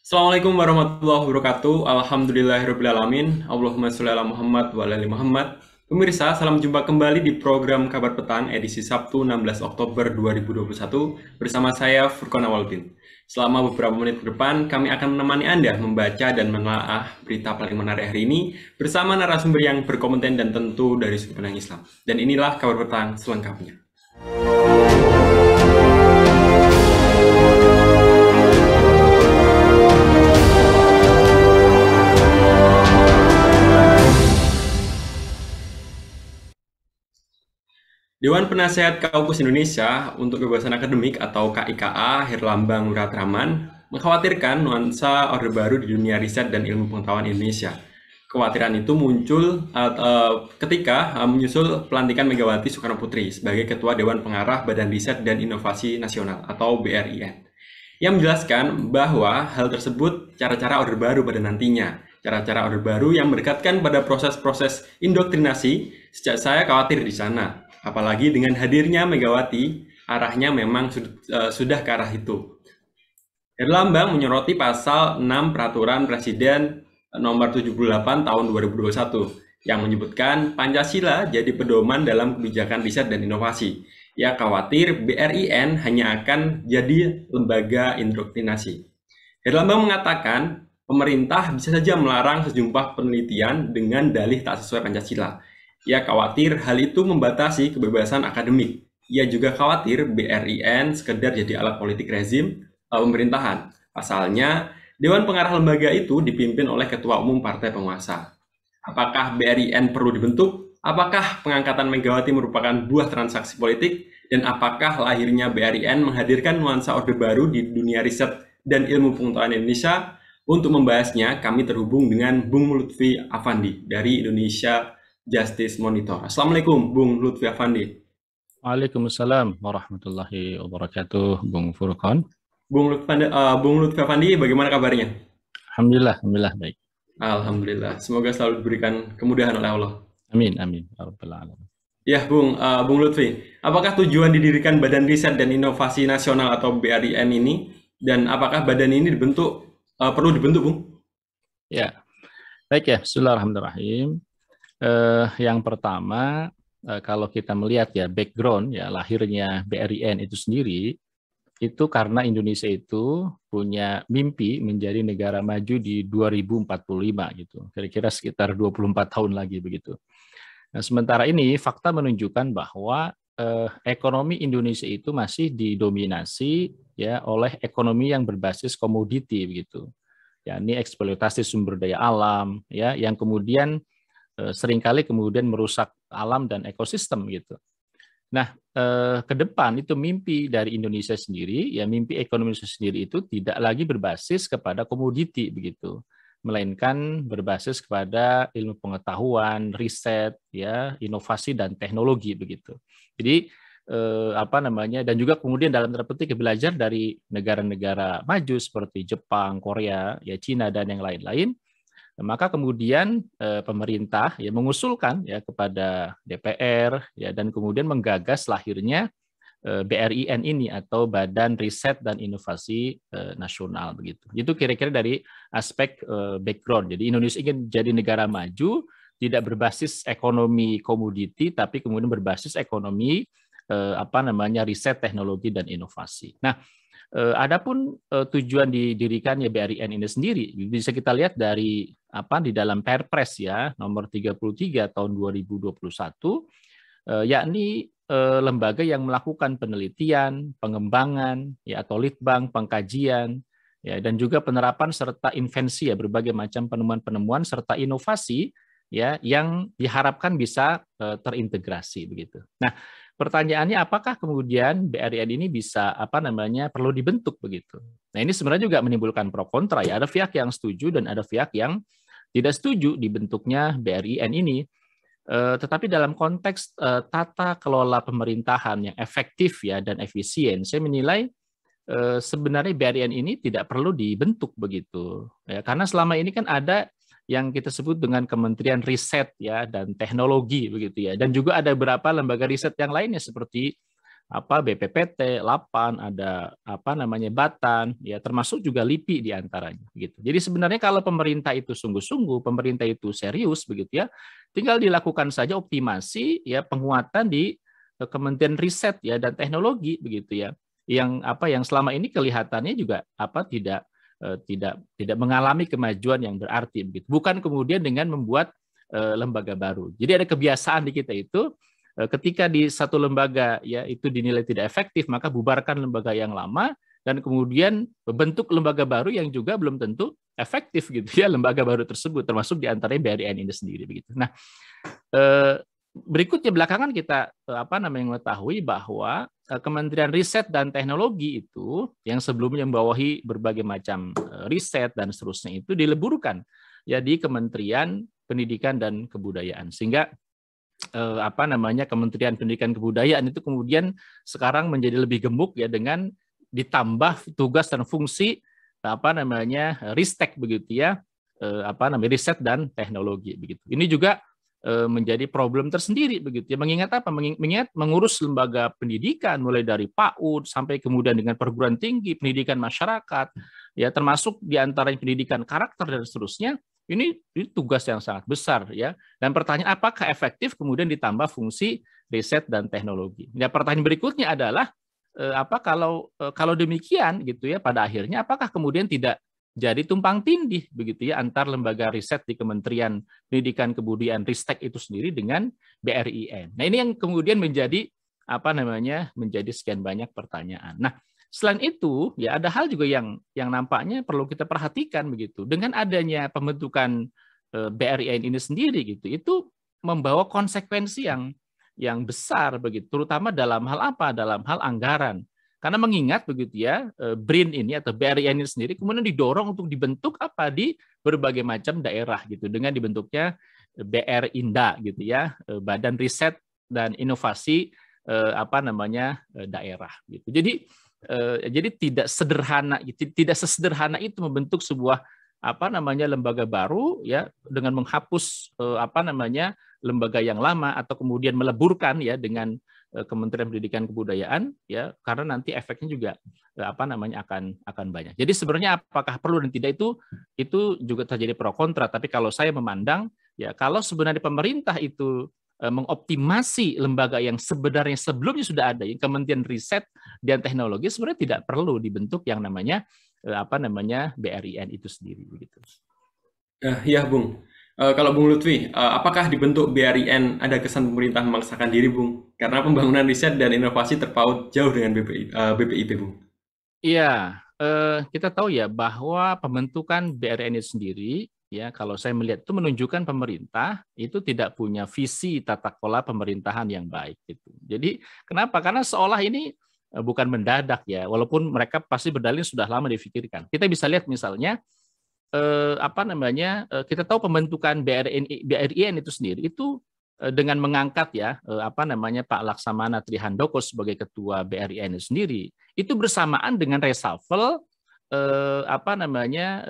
Assalamualaikum warahmatullahi wabarakatuh. Alhamdulillahirrabbilalamin. Allahumma sholli ala Muhammad wa ala ali Muhammad. Pemirsa, salam jumpa kembali di program Kabar Petang edisi Sabtu 16 Oktober 2021 bersama saya Furqan Awaludin. Selama beberapa menit ke depan, kami akan menemani Anda membaca dan menelaah berita paling menarik hari ini bersama narasumber yang berkompeten dan tentu dari sudut pandang Islam. Dan inilah Kabar Petang selengkapnya. Dewan Penasehat Kampus Indonesia untuk Kebebasan Akademik atau KIKA Herlambang Wiratraman mengkhawatirkan nuansa Orde Baru di dunia riset dan ilmu pengetahuan Indonesia. Kekhawatiran itu muncul ketika menyusul pelantikan Megawati Soekarnoputri sebagai Ketua Dewan Pengarah Badan Riset dan Inovasi Nasional atau BRIN. Yang menjelaskan bahwa hal tersebut cara-cara Orde Baru pada nantinya. Cara-cara Orde Baru yang mendekatkan pada proses-proses indoktrinasi, sejak saya khawatir di sana. Apalagi dengan hadirnya Megawati, arahnya memang sudah ke arah itu. Herlambang menyoroti pasal 6 Peraturan Presiden nomor 78 tahun 2021 yang menyebutkan Pancasila jadi pedoman dalam kebijakan riset dan inovasi. Ia khawatir BRIN hanya akan jadi lembaga indoktrinasi. Herlambang mengatakan pemerintah bisa saja melarang sejumlah penelitian dengan dalih tak sesuai Pancasila. Ia khawatir hal itu membatasi kebebasan akademik. Ia juga khawatir BRIN sekedar jadi alat politik rezim pemerintahan. Pasalnya, Dewan Pengarah lembaga itu dipimpin oleh Ketua Umum Partai Penguasa. Apakah BRIN perlu dibentuk? Apakah pengangkatan Megawati merupakan buah transaksi politik? Dan apakah lahirnya BRIN menghadirkan nuansa Orde Baru di dunia riset dan ilmu pengetahuan Indonesia? Untuk membahasnya, kami terhubung dengan Bung Lutfi Affandi dari Indonesia Justice Monitor. Assalamualaikum, Bung Lutfi Affandi. Waalaikumsalam warahmatullahi wabarakatuh, Bung Furqan. Bung Lutfi Affandi, bagaimana kabarnya? Alhamdulillah baik. Alhamdulillah, semoga selalu diberikan kemudahan oleh Allah. Amin. Ya, Bung Lutfi, apakah tujuan didirikan Badan Riset dan Inovasi Nasional atau BRIN ini, dan apakah badan ini perlu dibentuk, Bung? Ya, baik ya. Bismillahirrahmanirrahim. Yang pertama, kalau kita melihat ya background ya lahirnya BRIN itu sendiri, itu karena Indonesia itu punya mimpi menjadi negara maju di 2045 gitu. Kira-kira sekitar 24 tahun lagi begitu. Nah, sementara ini fakta menunjukkan bahwa ekonomi Indonesia itu masih didominasi ya oleh ekonomi yang berbasis komoditi begitu. Ya, ini eksploitasi sumber daya alam ya yang kemudian seringkali kemudian merusak alam dan ekosistem gitu. Nah, ke depan itu mimpi dari Indonesia sendiri, ya mimpi ekonomi Indonesia sendiri itu tidak lagi berbasis kepada komoditi begitu, melainkan berbasis kepada ilmu pengetahuan, riset, ya inovasi dan teknologi begitu. Jadi dan juga kemudian dalam tanda petik belajar dari negara-negara maju seperti Jepang, Korea, ya Cina dan yang lain-lain. Maka kemudian pemerintah ya mengusulkan ya kepada DPR ya dan kemudian menggagas lahirnya BRIN ini atau Badan Riset dan Inovasi Nasional begitu. Itu kira-kira dari aspek background. Jadi Indonesia ingin jadi negara maju tidak berbasis ekonomi komoditi tapi kemudian berbasis ekonomi riset, teknologi dan inovasi. Nah, adapun tujuan didirikannya BRIN ini sendiri bisa kita lihat dari di dalam Perpres ya nomor 33 tahun 2021 yakni lembaga yang melakukan penelitian, pengembangan ya atau litbang, pengkajian ya dan juga penerapan serta invensi ya berbagai macam penemuan-penemuan serta inovasi ya yang diharapkan bisa terintegrasi begitu. Nah, pertanyaannya apakah kemudian BRIN ini bisa perlu dibentuk begitu. Nah, ini sebenarnya juga menimbulkan pro kontra ya. Ada pihak yang setuju dan ada pihak yang tidak setuju dibentuknya BRIN ini. Tetapi dalam konteks tata kelola pemerintahan yang efektif ya dan efisien, saya menilai sebenarnya BRIN ini tidak perlu dibentuk begitu. Ya, karena selama ini kan ada yang kita sebut dengan Kementerian Riset ya dan Teknologi begitu ya. Dan juga ada beberapa lembaga riset yang lainnya seperti BPPT, LAPAN, ada Batan, ya termasuk juga LIPI di antaranya gitu. Jadi sebenarnya kalau pemerintah itu sungguh-sungguh, pemerintah itu serius begitu ya, tinggal dilakukan saja optimasi ya penguatan di Kementerian Riset ya dan Teknologi begitu ya. Yang selama ini kelihatannya juga tidak mengalami kemajuan yang berarti begitu. Bukan kemudian dengan membuat lembaga baru. Jadi ada kebiasaan di kita itu ketika di satu lembaga ya itu dinilai tidak efektif, maka bubarkan lembaga yang lama dan kemudian bentuk lembaga baru yang juga belum tentu efektif gitu ya, lembaga baru tersebut termasuk di antaranya BRIN ini sendiri begitu. Nah, berikutnya belakangan kita mengetahui bahwa Kementerian Riset dan Teknologi itu yang sebelumnya membawahi berbagai macam riset dan seterusnya itu dileburkan ya di Kementerian Pendidikan dan Kebudayaan, sehingga Kementerian Pendidikan Kebudayaan itu kemudian sekarang menjadi lebih gemuk ya dengan ditambah tugas dan fungsi Ristek begitu ya, riset dan teknologi begitu. Ini juga menjadi problem tersendiri begitu ya. Mengingat apa? Mengingat mengurus lembaga pendidikan mulai dari PAUD sampai kemudian dengan perguruan tinggi, pendidikan masyarakat ya, termasuk di antaranya pendidikan karakter dan seterusnya. Ini tugas yang sangat besar ya. Dan pertanyaan apakah efektif kemudian ditambah fungsi riset dan teknologi. Ya, pertanyaan berikutnya adalah kalau demikian gitu ya, pada akhirnya apakah kemudian tidak jadi tumpang tindih begitu ya antar lembaga riset di Kementerian Pendidikan Kebudayaan Ristek itu sendiri dengan BRIN. Nah, ini yang kemudian menjadi menjadi sekian banyak pertanyaan. Nah, selain itu, ya ada hal juga yang nampaknya perlu kita perhatikan begitu. Dengan adanya pembentukan BRIN ini sendiri gitu, itu membawa konsekuensi yang besar begitu, terutama dalam hal apa? Dalam hal anggaran. Karena mengingat begitu ya, BRIN ini atau BRIN ini sendiri kemudian didorong untuk dibentuk di berbagai macam daerah gitu, dengan dibentuknya BRINDA gitu ya, Badan Riset dan Inovasi daerah gitu. Jadi tidak sesederhana itu membentuk sebuah lembaga baru ya dengan menghapus lembaga yang lama atau kemudian meleburkan ya dengan Kementerian Pendidikan Kebudayaan ya, karena nanti efeknya juga akan banyak. Jadi sebenarnya apakah perlu dan tidak itu juga terjadi pro kontra, tapi kalau saya memandang ya, kalau sebenarnya pemerintah itu mengoptimasi lembaga yang sebenarnya sebelumnya sudah ada, yang Kementerian Riset dan Teknologi, sebenarnya tidak perlu dibentuk yang namanya BRIN itu sendiri begitu. Ya, Bung. Kalau Bung Lutfi, apakah dibentuk BRIN ada kesan pemerintah memaksakan diri, Bung? Karena pembangunan riset dan inovasi terpaut jauh dengan BPIP, Bung. Iya, kita tahu ya bahwa pembentukan BRIN itu sendiri, ya kalau saya melihat itu menunjukkan pemerintah itu tidak punya visi tata kelola pemerintahan yang baik gitu. Jadi kenapa? Karena seolah ini bukan mendadak ya, walaupun mereka pasti berdalih sudah lama difikirkan. Kita bisa lihat misalnya kita tahu pembentukan BRIN itu sendiri itu dengan mengangkat ya Pak Laksamana Trihandoko sebagai ketua BRIN itu sendiri, itu bersamaan dengan reshuffle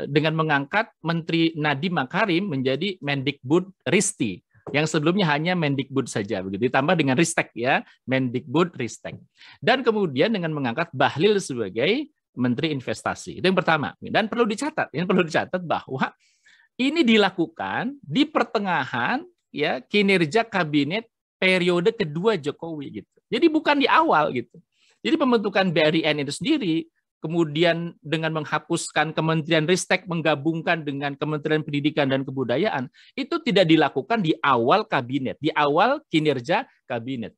dengan mengangkat Menteri Nadiem Makarim menjadi Mendikbud Risti yang sebelumnya hanya Mendikbud saja begitu, ditambah dengan Ristek ya, Mendikbud Ristek, dan kemudian dengan mengangkat Bahlil sebagai Menteri Investasi. Itu yang pertama. Dan perlu dicatat bahwa ini dilakukan di pertengahan ya kinerja kabinet periode kedua Jokowi gitu. Jadi bukan di awal gitu. Jadi pembentukan BRIN itu sendiri kemudian dengan menghapuskan Kementerian Ristek, menggabungkan dengan Kementerian Pendidikan dan Kebudayaan, itu tidak dilakukan di awal kabinet, di awal kinerja kabinet.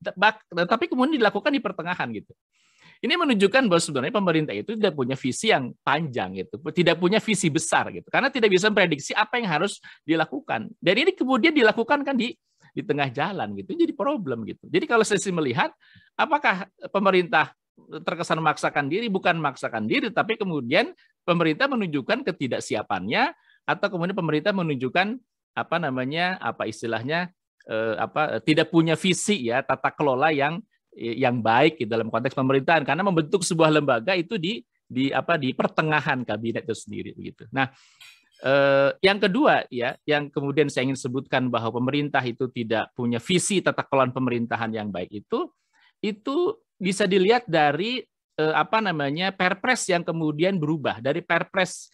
Tapi kemudian dilakukan di pertengahan gitu. Ini menunjukkan bahwa sebenarnya pemerintah itu tidak punya visi yang panjang gitu, tidak punya visi besar gitu, karena tidak bisa memprediksi apa yang harus dilakukan. Dan ini kemudian dilakukan kan di tengah jalan gitu, jadi problem gitu. Jadi kalau saya melihat, apakah pemerintah terkesan memaksakan diri? Bukan memaksakan diri, tapi kemudian pemerintah menunjukkan ketidaksiapannya, atau kemudian pemerintah menunjukkan tidak punya visi ya tata kelola yang baik di dalam konteks pemerintahan, karena membentuk sebuah lembaga itu di pertengahan kabinet itu sendiri begitu. Nah, yang kedua ya, yang kemudian saya ingin sebutkan bahwa pemerintah itu tidak punya visi tata kelola pemerintahan yang baik itu bisa dilihat dari Perpres yang kemudian berubah dari Perpres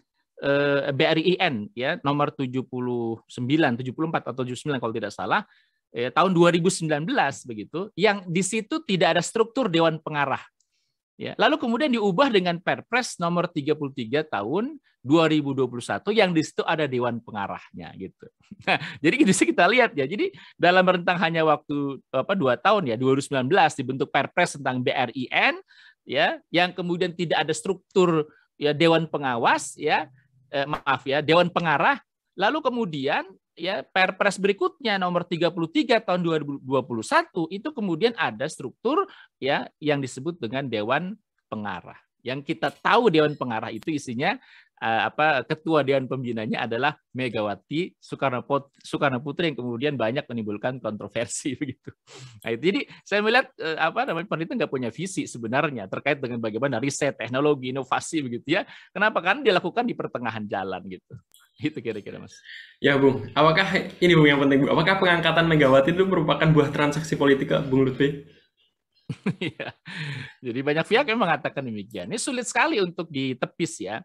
BRIN ya nomor 74 atau 79 kalau tidak salah tahun 2019 begitu, yang di situ tidak ada struktur dewan pengarah. Ya, lalu kemudian diubah dengan Perpres nomor 33 tahun 2021 yang di situ ada dewan pengarahnya gitu. Nah, jadi bisa kita lihat ya. Jadi dalam rentang hanya waktu 2 tahun ya, 2019 dibentuk Perpres tentang BRIN ya, yang kemudian tidak ada struktur ya dewan pengawas ya, dewan pengarah. Lalu kemudian ya Perpres berikutnya nomor 33 tahun 2021 itu kemudian ada struktur ya yang disebut dengan dewan pengarah. Yang kita tahu dewan pengarah itu isinya ketua dewan pembinanya adalah Megawati Soekarno Putri yang kemudian banyak menimbulkan kontroversi begitu. Nah, jadi saya melihat pemerintah nggak punya visi sebenarnya terkait dengan bagaimana riset, teknologi, inovasi begitu ya. Kenapa? Kan dilakukan di pertengahan jalan gitu. Itu kira-kira Mas. Ya Bung, apakah ini Bung yang penting Bung, apakah pengangkatan Megawati itu merupakan buah transaksi politik Bung Lutfi? Ya. Jadi banyak pihak yang mengatakan demikian. Ini sulit sekali untuk ditepis ya.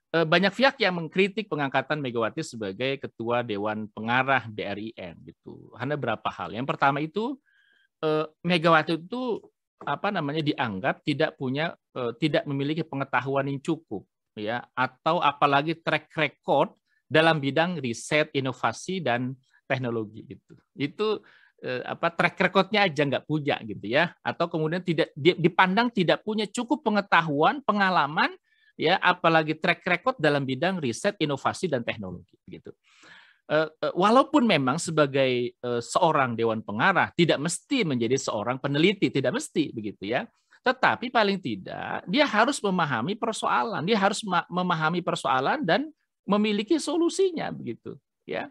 Banyak pihak yang mengkritik pengangkatan Megawati sebagai ketua Dewan Pengarah BRIN gitu. Hanya berapa hal. Yang pertama itu Megawati itu dianggap tidak memiliki pengetahuan yang cukup ya, atau apalagi track record dalam bidang riset, inovasi dan teknologi gitu. Itu track recordnya aja nggak punya gitu ya, atau kemudian tidak dipandang tidak punya cukup pengetahuan, pengalaman ya, apalagi track record dalam bidang riset, inovasi dan teknologi gitu. Walaupun memang sebagai seorang dewan pengarah tidak mesti menjadi seorang peneliti, tidak mesti begitu ya. Tetapi paling tidak dia harus memahami persoalan, dia harus memahami persoalan dan memiliki solusinya begitu ya.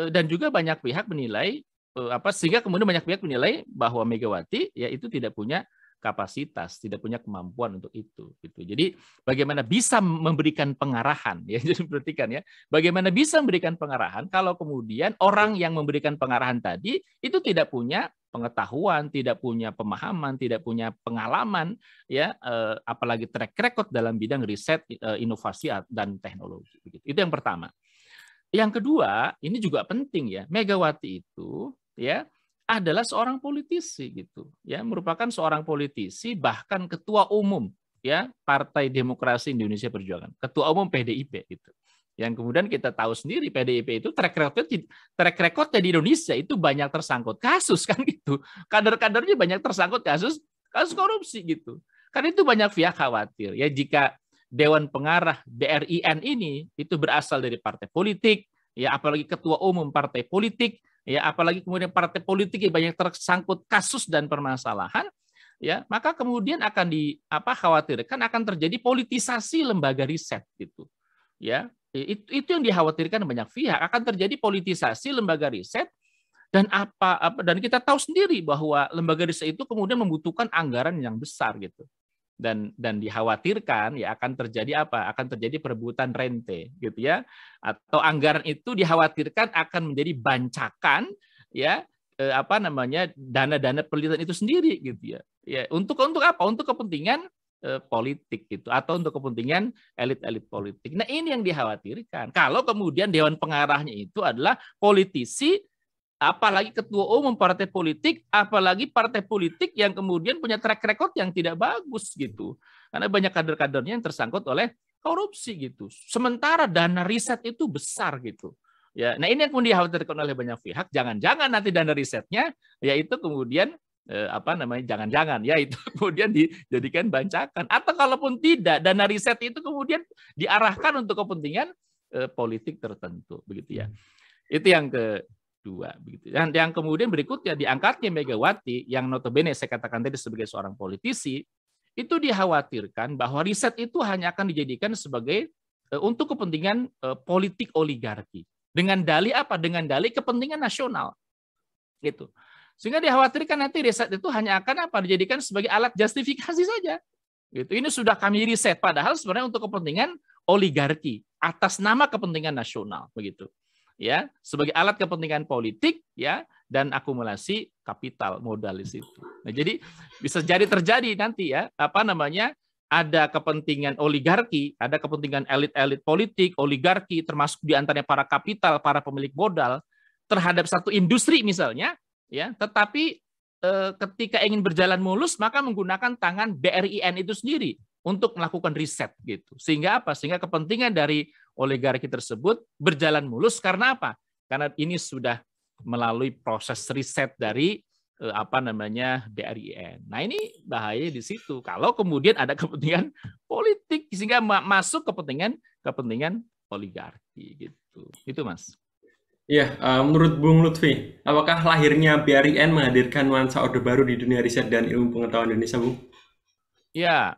Dan juga banyak pihak menilai sehingga kemudian banyak pihak menilai bahwa Megawati ya itu tidak punya kapasitas, tidak punya kemampuan untuk itu gitu. Jadi bagaimana bisa memberikan pengarahan ya, jadi perhatikan ya. Bagaimana bisa memberikan pengarahan kalau kemudian orang yang memberikan pengarahan tadi itu tidak punya pengetahuan, tidak punya pemahaman, tidak punya pengalaman ya, apalagi track record dalam bidang riset, inovasi dan teknologi begitu. Itu yang pertama. Yang kedua, ini juga penting ya. Megawati itu ya adalah seorang politisi gitu ya, merupakan seorang politisi, bahkan ketua umum ya Partai Demokrasi Indonesia Perjuangan, ketua umum PDIP gitu. Yang kemudian kita tahu sendiri PDIP itu track recordnya di Indonesia itu banyak tersangkut kasus kan gitu. Kader-kadernya banyak tersangkut kasus korupsi gitu. Kan itu banyak pihak khawatir ya jika Dewan Pengarah BRIN ini itu berasal dari partai politik ya, apalagi ketua umum partai politik ya, apalagi kemudian partai politik yang banyak tersangkut kasus dan permasalahan ya, maka kemudian akan khawatirkan akan terjadi politisasi lembaga riset gitu ya. Itu yang dikhawatirkan banyak pihak, akan terjadi politisasi lembaga riset. Dan dan kita tahu sendiri bahwa lembaga riset itu kemudian membutuhkan anggaran yang besar gitu. Dan dikhawatirkan ya akan terjadi akan terjadi perebutan rente gitu ya, atau anggaran itu dikhawatirkan akan menjadi bancakan ya dana-dana penelitian itu sendiri gitu ya untuk apa, untuk kepentingan politik gitu, atau untuk kepentingan elit-elit politik. Nah ini yang dikhawatirkan kalau kemudian dewan pengarahnya itu adalah politisi, apalagi ketua umum partai politik, apalagi partai politik yang kemudian punya track record yang tidak bagus gitu. Karena banyak kader-kadernya yang tersangkut oleh korupsi gitu. Sementara dana riset itu besar gitu. Ya, nah ini yang kemudian dikhawatirkan oleh banyak pihak, jangan-jangan nanti dana risetnya yaitu kemudian jangan-jangan ya itu kemudian dijadikan bancakan, atau kalaupun tidak, dana riset itu kemudian diarahkan untuk kepentingan politik tertentu begitu ya. Itu yang kedua begitu. Dan yang kemudian berikutnya diangkatnya Megawati yang notabene saya katakan tadi sebagai seorang politisi, itu dikhawatirkan bahwa riset itu hanya akan dijadikan sebagai untuk kepentingan politik oligarki. Dengan dalih apa? Dengan dalih kepentingan nasional. Gitu. Sehingga dikhawatirkan nanti riset itu hanya akan dijadikan sebagai alat justifikasi saja. Gitu. Ini sudah kami riset, padahal sebenarnya untuk kepentingan oligarki atas nama kepentingan nasional begitu. Ya, sebagai alat kepentingan politik ya, dan akumulasi kapital modal di situ. Nah, jadi bisa jadi terjadi nanti ya, ada kepentingan oligarki, ada kepentingan elit-elit politik, oligarki, termasuk di antaranya para kapital, para pemilik modal terhadap satu industri misalnya, ya. Tetapi ketika ingin berjalan mulus, maka menggunakan tangan BRIN itu sendiri untuk melakukan riset gitu. Sehingga apa? Sehingga kepentingan dari oligarki tersebut berjalan mulus karena apa? Karena ini sudah melalui proses riset dari BRIN. Nah, ini bahaya di situ. Kalau kemudian ada kepentingan politik sehingga masuk kepentingan oligarki gitu. Itu, Mas. Iya, menurut Bung Lutfi, apakah lahirnya BRIN menghadirkan nuansa Orde Baru di dunia riset dan ilmu pengetahuan Indonesia, Bung? Ya,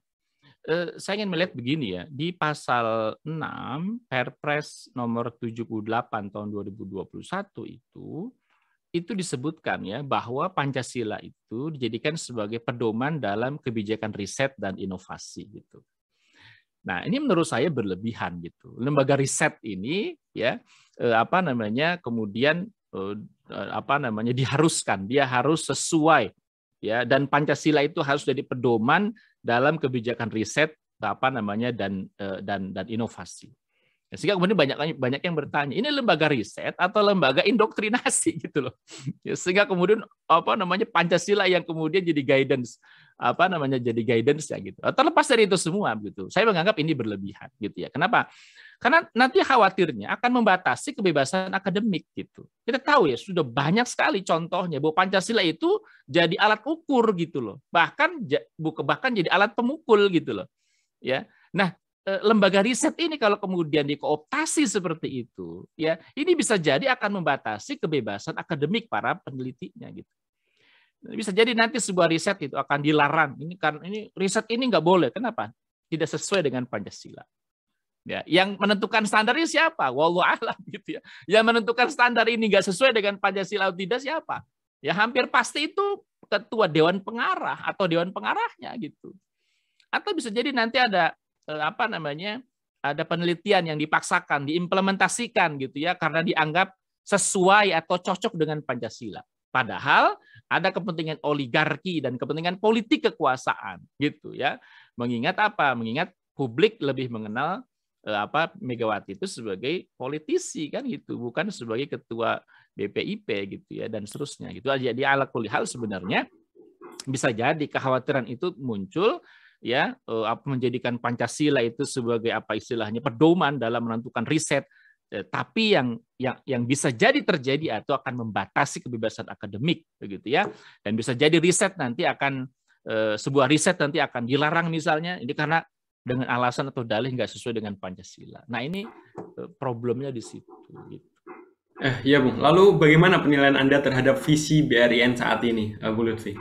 saya ingin melihat begini ya, di pasal 6 Perpres nomor 78 tahun 2021 itu disebutkan ya bahwa Pancasila itu dijadikan sebagai pedoman dalam kebijakan riset dan inovasi gitu. Nah, ini menurut saya berlebihan gitu. Lembaga riset ini ya kemudian diharuskan, dia harus sesuai ya, dan Pancasila itu harus jadi pedoman dalam kebijakan riset dan inovasi. Sehingga kemudian banyak yang bertanya, ini lembaga riset atau lembaga indoktrinasi gitu loh. Sehingga kemudian Pancasila yang kemudian jadi guidance ya gitu. Terlepas dari itu semua gitu. Saya menganggap ini berlebihan gitu ya. Kenapa? Karena nanti khawatirnya akan membatasi kebebasan akademik gitu. Kita tahu ya sudah banyak sekali contohnya bahwa Pancasila itu jadi alat ukur gitu loh. Bahkan jadi alat pemukul gitu loh. Ya. Nah, lembaga riset ini kalau kemudian dikooptasi seperti itu, ya ini bisa jadi akan membatasi kebebasan akademik para penelitinya gitu. Bisa jadi nanti sebuah riset itu akan dilarang. Ini riset ini nggak boleh. Kenapa? Tidak sesuai dengan Pancasila. Ya, yang menentukan standarnya siapa? Wallahu a'lam gitu ya. Yang menentukan standar ini nggak sesuai dengan Pancasila atau tidak siapa? Ya hampir pasti itu ketua dewan pengarah atau dewan pengarahnya gitu. Atau bisa jadi nanti ada ada penelitian yang dipaksakan, diimplementasikan gitu ya, karena dianggap sesuai atau cocok dengan Pancasila. Padahal ada kepentingan oligarki dan kepentingan politik kekuasaan gitu ya. Mengingat apa? Mengingat publik lebih mengenal Megawati itu sebagai politisi kan gitu, bukan sebagai ketua BPIP gitu ya, dan seterusnya gitu. Jadi ala kulli hal sebenarnya bisa jadi kekhawatiran itu muncul ya, menjadikan Pancasila itu sebagai istilahnya pedoman dalam menentukan riset, tapi yang bisa jadi terjadi atau akan membatasi kebebasan akademik begitu ya, dan bisa jadi riset nanti akan sebuah riset nanti akan dilarang misalnya ini karena dengan alasan atau dalih nggak sesuai dengan Pancasila. Nah, ini problemnya di situ gitu. Ya Bung, lalu bagaimana penilaian Anda terhadap visi BRIN saat ini, Bu Lutfi?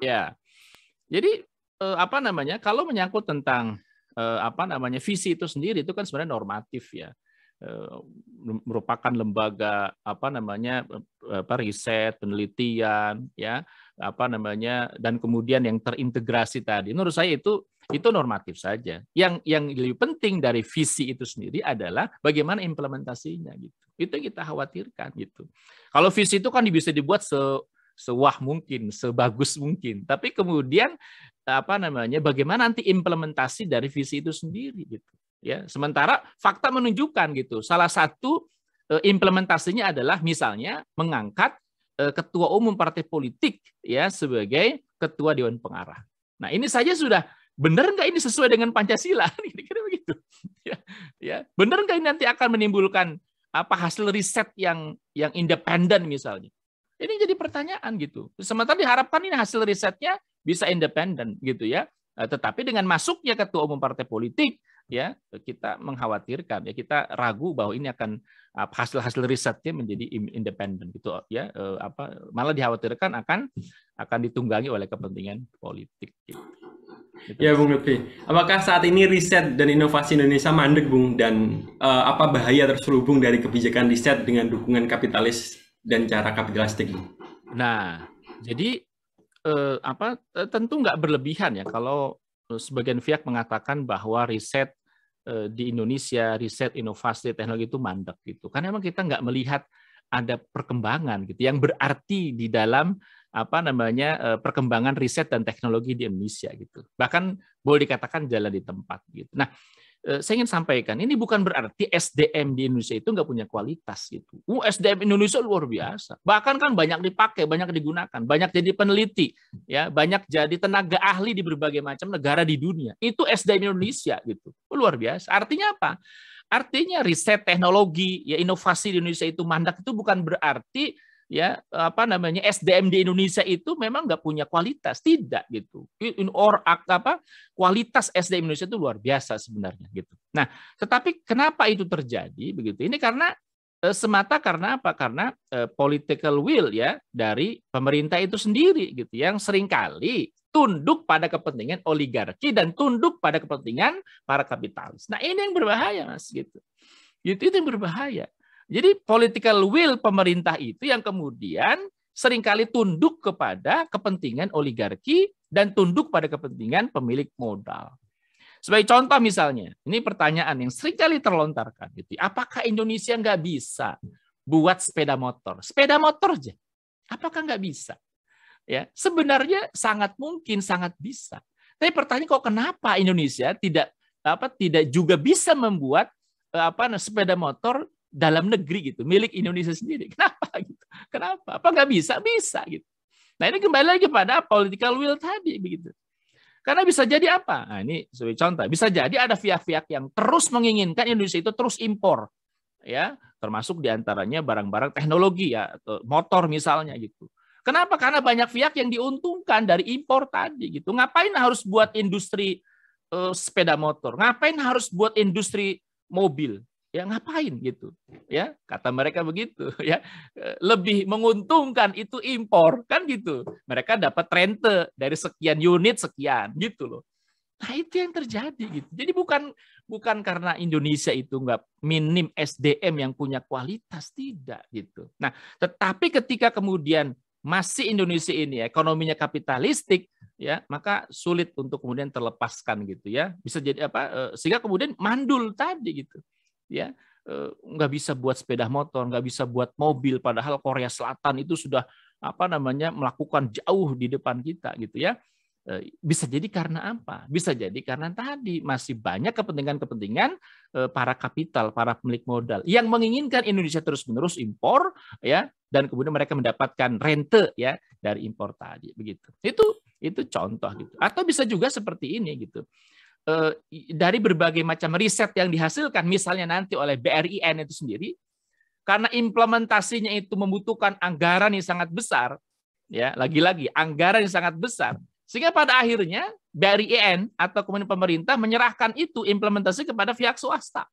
Ya, jadi kalau menyangkut tentang visi itu sendiri itu kan sebenarnya normatif ya, merupakan lembaga riset, penelitian ya, dan kemudian yang terintegrasi tadi. Menurut saya itu normatif saja. Yang lebih penting dari visi itu sendiri adalah bagaimana implementasinya gitu. Itu yang kita khawatirkan gitu. Kalau visi itu kan bisa dibuat sewah mungkin, sebagus mungkin. Tapi kemudian bagaimana nanti implementasi dari visi itu sendiri gitu. Ya, sementara fakta menunjukkan gitu. Salah satu implementasinya adalah misalnya mengangkat ketua umum partai politik ya sebagai ketua dewan pengarah. Nah, ini saja sudah benar nggak ini sesuai dengan Pancasila? Kira-kira begitu. Ya, benar nggak ini nanti akan menimbulkan hasil riset yang independen misalnya? Ini jadi pertanyaan gitu. Sementara diharapkan ini hasil risetnya bisa independen gitu ya. Tetapi dengan masuknya ketua umum partai politik ya, kita mengkhawatirkan ya, kita ragu bahwa ini akan hasil-hasil risetnya menjadi independen gitu ya, malah dikhawatirkan akan ditunggangi oleh kepentingan politik gitu. Ya Bung Lutfi, apakah saat ini riset dan inovasi Indonesia mandek Bung, dan apa bahaya terselubung dari kebijakan riset dengan dukungan kapitalis dan cara kapitalistik Bung? Nah, jadi tentu nggak berlebihan ya kalau sebagian pihak mengatakan bahwa riset di Indonesia, riset inovasi teknologi itu mandek gitu. Karena memang kita nggak melihat ada perkembangan gitu yang berarti di dalam perkembangan riset dan teknologi di Indonesia gitu. Bahkan boleh dikatakan jalan di tempat gitu. Nah, saya ingin sampaikan ini bukan berarti SDM di Indonesia itu nggak punya kualitas gitu. SDM Indonesia luar biasa. Bahkan kan banyak dipakai, banyak digunakan, banyak jadi peneliti, ya, banyak jadi tenaga ahli di berbagai macam negara di dunia. Itu SDM Indonesia gitu. Luar biasa. Artinya apa? Artinya riset teknologi, ya inovasi di Indonesia itu mandek itu bukan berarti ya SDM di Indonesia itu memang nggak punya kualitas, tidak gitu. Kualitas SDM Indonesia itu luar biasa sebenarnya gitu. Nah, tetapi kenapa itu terjadi begitu? Ini karena semata karena apa? Karena political will ya dari pemerintah itu sendiri gitu, yang seringkali tunduk pada kepentingan oligarki dan tunduk pada kepentingan para kapitalis. Nah, ini yang berbahaya, Mas, gitu. Itu yang berbahaya. Jadi political will pemerintah itu yang kemudian seringkali tunduk kepada kepentingan oligarki dan tunduk pada kepentingan pemilik modal. Sebagai contoh misalnya, ini pertanyaan yang seringkali terlontarkan, gitu. Apakah Indonesia nggak bisa buat sepeda motor? Sepeda motor aja. Apakah nggak bisa? Ya, sebenarnya sangat mungkin, sangat bisa. Tapi pertanyaan kok kenapa Indonesia tidak juga bisa membuat sepeda motor dalam negeri gitu, milik Indonesia sendiri? Kenapa gitu? Kenapa? Apa nggak bisa? Bisa gitu. Nah, ini kembali lagi pada political will tadi begitu. Karena bisa jadi apa? Nah, ini sebagai contoh, bisa jadi ada pihak-pihak yang terus menginginkan Indonesia itu terus impor, ya, termasuk diantaranya barang-barang teknologi ya, atau motor misalnya gitu. Kenapa? Karena banyak pihak yang diuntungkan dari impor tadi gitu. Ngapain harus buat industri sepeda motor? Ngapain harus buat industri mobil? Ya ngapain gitu? Ya, kata mereka begitu ya. Lebih menguntungkan itu impor kan gitu. Mereka dapat rente dari sekian unit sekian gitu loh. Nah, itu yang terjadi gitu. Jadi bukan karena Indonesia itu nggak minim SDM yang punya kualitas, tidak gitu. Nah, tetapi ketika kemudian masih Indonesia ini ekonominya kapitalistik, ya, maka sulit untuk kemudian terlepaskan gitu ya. Bisa jadi sehingga kemudian mandul tadi gitu. Ya, nggak bisa buat sepeda motor, nggak bisa buat mobil, padahal Korea Selatan itu sudah melakukan jauh di depan kita gitu ya. Bisa jadi karena apa? Bisa jadi karena tadi masih banyak kepentingan-kepentingan para kapital, para pemilik modal yang menginginkan Indonesia terus-menerus impor, ya, dan kemudian mereka mendapatkan rente ya dari impor tadi begitu. Itu contoh gitu. Atau bisa juga seperti ini gitu. Dari berbagai macam riset yang dihasilkan misalnya nanti oleh BRIN itu sendiri, karena implementasinya itu membutuhkan anggaran yang sangat besar, ya, lagi-lagi anggaran yang sangat besar, sehingga pada akhirnya BRIN atau kemudian pemerintah menyerahkan itu implementasi kepada pihak swasta.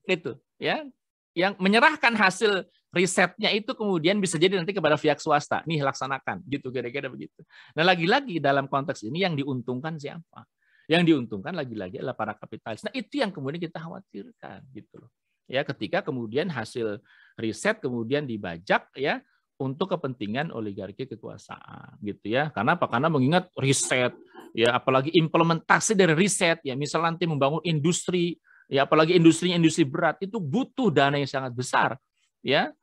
Itu, ya. Yang menyerahkan hasil risetnya itu kemudian bisa jadi nanti kepada pihak swasta. Nih, laksanakan, gitu kira-kira begitu. Nah, lagi-lagi dalam konteks ini yang diuntungkan siapa? Yang diuntungkan lagi-lagi adalah para kapitalis. Nah, itu yang kemudian kita khawatirkan gitu loh. Ya, ketika kemudian hasil riset kemudian dibajak ya untuk kepentingan oligarki kekuasaan gitu ya. Karena apa? Karena mengingat riset ya, apalagi implementasi dari riset ya, misal nanti membangun industri ya, apalagi industri berat itu butuh dana yang sangat besar ya.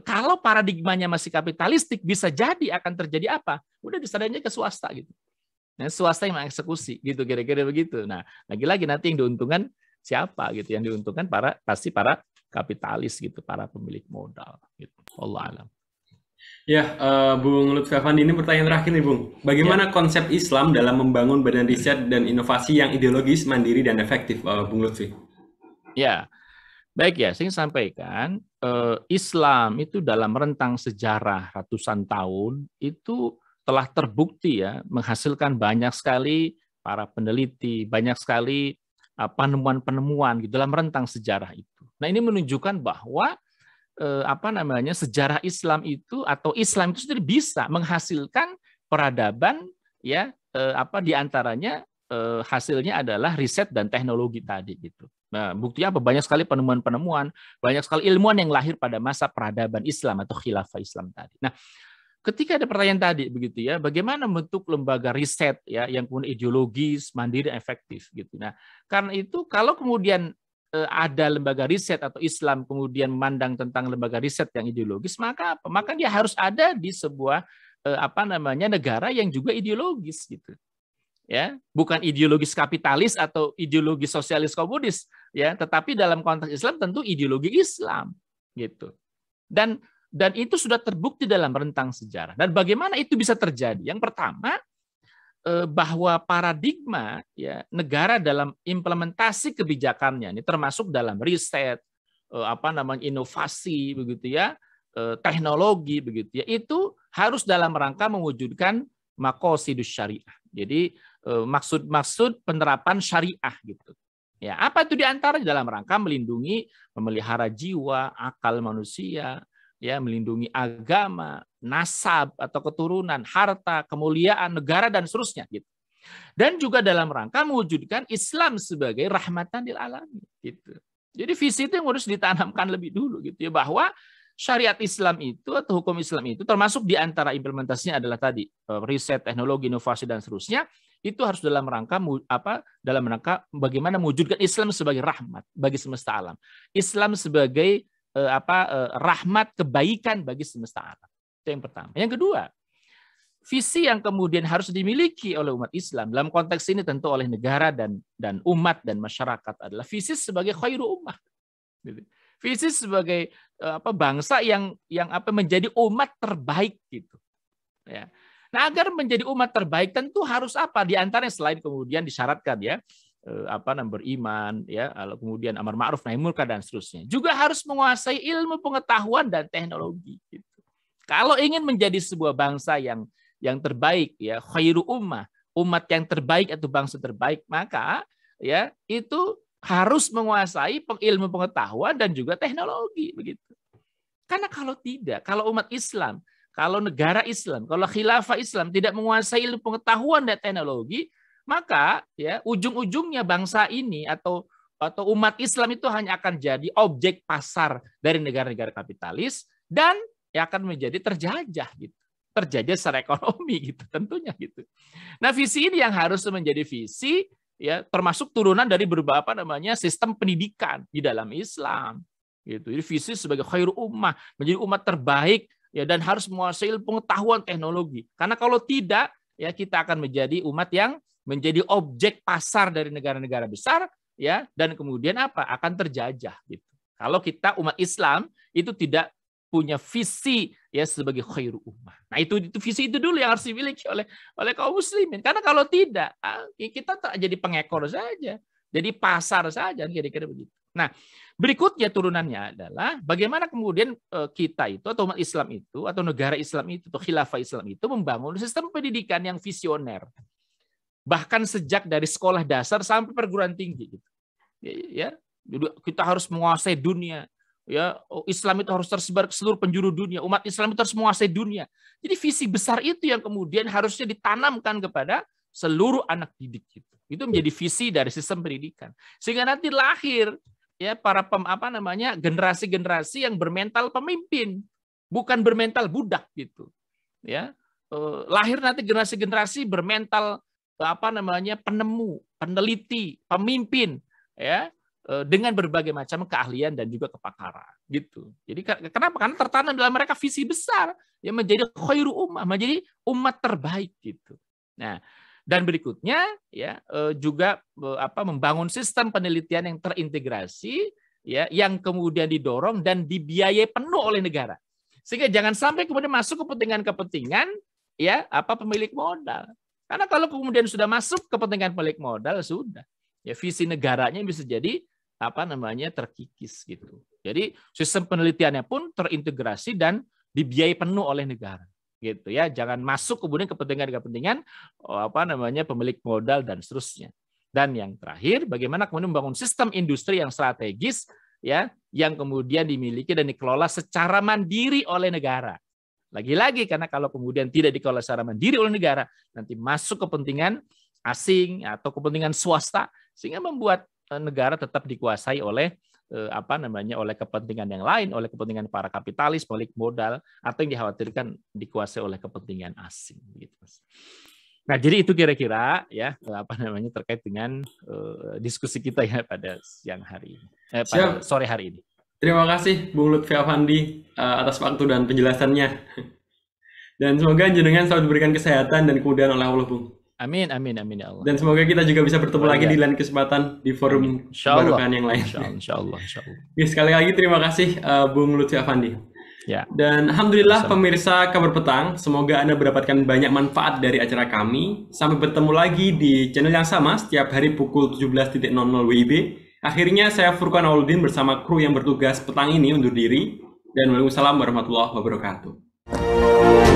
Kalau paradigmanya masih kapitalistik, bisa jadi akan terjadi apa? Udah diserahinnya ke swasta gitu. Nah, swasta yang mengeksekusi gitu, kira-kira begitu. Nah, lagi-lagi nanti yang diuntungkan siapa gitu? Yang diuntungkan pasti para kapitalis gitu, para pemilik modal gitu. Wallahu a'lam. Ya, Bung Lutfi Effendi, ini pertanyaan terakhir nih, Bung. Bagaimana konsep Islam dalam membangun badan riset dan inovasi yang ideologis, mandiri, dan efektif, Bung Lutfi? Ya, baik ya, saya sampaikan Islam itu dalam rentang sejarah ratusan tahun itu telah terbukti ya menghasilkan banyak sekali para peneliti, banyak sekali penemuan-penemuan gitu dalam rentang sejarah itu. Nah, ini menunjukkan bahwa sejarah Islam itu atau Islam itu sendiri bisa menghasilkan peradaban ya, diantaranya hasilnya adalah riset dan teknologi tadi gitu. Nah, buktinya apa? Banyak sekali penemuan-penemuan, banyak sekali ilmuwan yang lahir pada masa peradaban Islam atau khilafah Islam tadi. Nah, ketika ada pertanyaan tadi begitu ya, bagaimana bentuk lembaga riset ya yang kemudian ideologis, mandiri, efektif gitu. Nah, karena itu kalau kemudian ada lembaga riset atau Islam kemudian memandang tentang lembaga riset yang ideologis, maka apa? Maka dia harus ada di sebuah negara yang juga ideologis gitu. Ya, bukan ideologis kapitalis atau ideologis sosialis komunis ya, tetapi dalam konteks Islam tentu ideologi Islam gitu. Dan itu sudah terbukti dalam rentang sejarah. Dan bagaimana itu bisa terjadi? Yang pertama, bahwa paradigma ya negara dalam implementasi kebijakannya ini termasuk dalam riset, inovasi begitu ya, teknologi begitu ya, itu harus dalam rangka mewujudkan maqasidus syariah. Jadi maksud penerapan syariah gitu. Ya, apa itu diantara dalam rangka melindungi, memelihara jiwa, akal manusia, ya, melindungi agama, nasab atau keturunan, harta, kemuliaan negara dan seterusnya gitu. Dan juga dalam rangka mewujudkan Islam sebagai rahmatan lil alamin gitu. Jadi visi itu yang harus ditanamkan lebih dulu gitu ya, bahwa syariat Islam itu atau hukum Islam itu termasuk di antara implementasinya adalah tadi riset, teknologi, inovasi dan seterusnya, itu harus dalam rangka bagaimana mewujudkan Islam sebagai rahmat bagi semesta alam. Islam sebagai rahmat kebaikan bagi semesta alam. Itu yang pertama. Yang kedua, visi yang kemudian harus dimiliki oleh umat Islam dalam konteks ini tentu oleh negara dan umat dan masyarakat adalah visi sebagai khairu ummah. Visi sebagai bangsa yang menjadi umat terbaik gitu. Ya. Nah, agar menjadi umat terbaik tentu harus apa? Di antaranya selain kemudian disyaratkan ya beriman ya, lalu kemudian amar ma'ruf nahi munkar dan seterusnya. Juga harus menguasai ilmu pengetahuan dan teknologi gitu. Kalau ingin menjadi sebuah bangsa yang terbaik ya, khairu ummah, umat yang terbaik atau bangsa terbaik, maka ya itu harus menguasai ilmu pengetahuan dan juga teknologi begitu. Karena kalau tidak, kalau umat Islam, kalau negara Islam, kalau khilafah Islam tidak menguasai ilmu pengetahuan dan teknologi, maka ya ujung-ujungnya bangsa ini atau umat Islam itu hanya akan jadi objek pasar dari negara-negara kapitalis dan akan menjadi terjajah gitu. Terjajah secara ekonomi gitu tentunya gitu. Nah, visi ini yang harus menjadi visi ya, termasuk turunan dari beberapa sistem pendidikan di dalam Islam gitu. Jadi visi sebagai khairu ummah, menjadi umat terbaik ya, dan harus menguasai pengetahuan teknologi. Karena kalau tidak ya kita akan menjadi umat yang menjadi objek pasar dari negara-negara besar ya, dan kemudian akan terjajah gitu. Kalau kita umat Islam itu tidak punya visi ya sebagai khairu ummah. Nah, itu visi itu dulu yang harus dimiliki oleh kaum muslimin. Karena kalau tidak, kita jadi pengekor saja, jadi pasar saja kira-kira begitu. Nah, berikutnya turunannya adalah bagaimana kemudian kita itu atau umat Islam itu atau negara Islam itu atau khilafah Islam itu membangun sistem pendidikan yang visioner. Bahkan sejak dari sekolah dasar sampai perguruan tinggi gitu. Ya, kita harus menguasai dunia. Ya, Islam itu harus tersebar ke seluruh penjuru dunia. Umat Islam itu harus menguasai dunia. Jadi visi besar itu yang kemudian harusnya ditanamkan kepada seluruh anak didik gitu. Itu menjadi visi dari sistem pendidikan. Sehingga nanti lahir ya para generasi-generasi yang bermental pemimpin, bukan bermental budak gitu. Ya, lahir nanti generasi-generasi bermental penemu, peneliti, pemimpin ya, dengan berbagai macam keahlian dan juga kepakaran gitu. Jadi kenapa? Karena tertanam dalam mereka visi besar yang menjadi khairu ummah, menjadi umat terbaik gitu. Nah, dan berikutnya ya juga membangun sistem penelitian yang terintegrasi ya, yang kemudian didorong dan dibiayai penuh oleh negara. Sehingga jangan sampai kemudian masuk kepentingan ya pemilik modal. Karena kalau kemudian sudah masuk kepentingan pemilik modal sudah ya visi negaranya bisa jadi terkikis gitu. Jadi sistem penelitiannya pun terintegrasi dan dibiayai penuh oleh negara gitu ya. Jangan masuk kemudian kepentingan pemilik modal dan seterusnya. Dan yang terakhir, bagaimana kemudian membangun sistem industri yang strategis ya, yang kemudian dimiliki dan dikelola secara mandiri oleh negara. Lagi-lagi karena kalau kemudian tidak dikelola secara mandiri oleh negara, nanti masuk kepentingan asing atau kepentingan swasta sehingga membuat negara tetap dikuasai oleh oleh kepentingan yang lain, oleh kepentingan para kapitalis, pemilik modal, atau yang dikhawatirkan dikuasai oleh kepentingan asing gitu. Nah, jadi itu kira-kira ya terkait dengan diskusi kita ya pada siang hari ini. pada sore hari ini. Terima kasih Bung Lutfi Afandi atas waktu dan penjelasannya. Dan semoga jenengan selalu diberikan kesehatan dan kemudahan oleh Allah, Bung. Amin, amin, amin ya Allah. Dan semoga kita juga bisa bertemu lagi di lain kesempatan di forum kebarokan yang lain. Insya Allah. Sekali lagi terima kasih Bung Lutfi Afandi. Ya. Dan alhamdulillah pemirsa Kabar Petang, semoga Anda mendapatkan banyak manfaat dari acara kami. Sampai bertemu lagi di channel yang sama setiap hari pukul 17.00 WIB. Akhirnya saya Furqan Auluddin bersama kru yang bertugas petang ini undur diri. Dan waalaikumsalam warahmatullahi wabarakatuh.